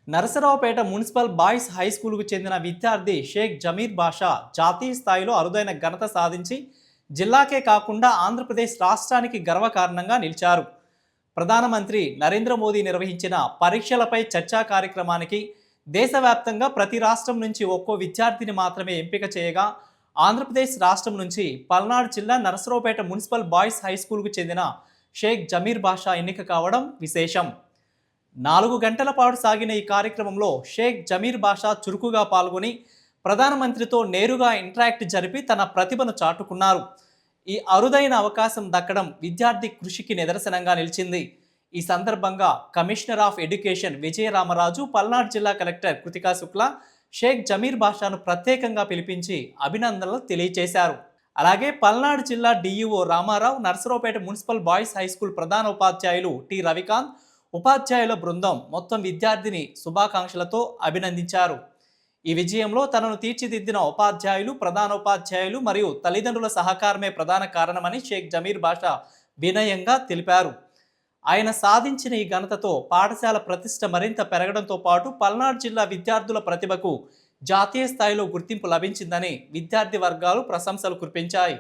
Narasaraopet municipal boys high స్కూల్కు చెందిన విద్యార్థి షేక్ జమీర్ బాషా జాతీయ స్థాయిలో అరుదైన ఘనత సాధించి జిల్లాకే కాకుండా ఆంధ్రప్రదేశ్ రాష్ట్రానికి గర్వకారణంగా నిలిచారు. ప్రధానమంత్రి నరేంద్ర మోదీ నిర్వహించిన పరీక్షలపై చర్చా కార్యక్రమానికి దేశవ్యాప్తంగా ప్రతి రాష్ట్రం నుంచి ఒక్కో విద్యార్థిని మాత్రమే ఎంపిక చేయగా ఆంధ్రప్రదేశ్ రాష్ట్రం నుంచి పల్నాడు జిల్లా నరసరావుపేట మున్సిపల్ బాయ్స్ హై స్కూల్కు చెందిన షేక్ జమీర్ బాషా ఎన్నిక కావడం విశేషం. 4 గంటల పాటు సాగిన ఈ కార్యక్రమంలో షేక్ జమీర్ బాషా చురుకుగా పాల్గొని ప్రధానమంత్రితో నేరుగా ఇంటరాక్ట్ జరిపి తన ప్రతిభను చాటుకున్నారు. ఈ అరుదైన అవకాశం దక్కడం విద్యార్థి కృషికి నిదర్శనంగా నిలిచింది. ఈ సందర్భంగా commissioner of education Vijayaramaraju, Palnadu జిల్లా కలెక్టర్ కృతికా శుక్లా షేక్ జమీర్ బాషాను ప్రత్యేకంగా పిలిపించి అభినందనలు తెలియజేశారు. అలాగే పల్నాడు జిల్లా DEO Ramarao, Narasaraopet municipal boys high school ప్రధాన ఉపాధ్యాయులు టి రవికాంత్, ఉపాధ్యాయుల బృందం మొత్తం విద్యార్థిని శుభాకాంక్షలతో అభినందించారు. ఈ విజయంలో తనను తీర్చిదిద్దిన ఉపాధ్యాయులు, ప్రధానోపాధ్యాయులు మరియు తల్లిదండ్రుల సహకారమే ప్రధాన కారణమని షేక్ జమీర్ బాషా వినయంగా తెలిపారు. ఆయన సాధించిన ఈ ఘనతతో పాఠశాల ప్రతిష్ట మరింత పెరగడంతో పాటు పల్నాడు జిల్లా విద్యార్థుల ప్రతిభకు జాతీయ స్థాయిలో గుర్తింపు లభించిందని విద్యార్థి వర్గాలు ప్రశంసలు కురిపించాయి.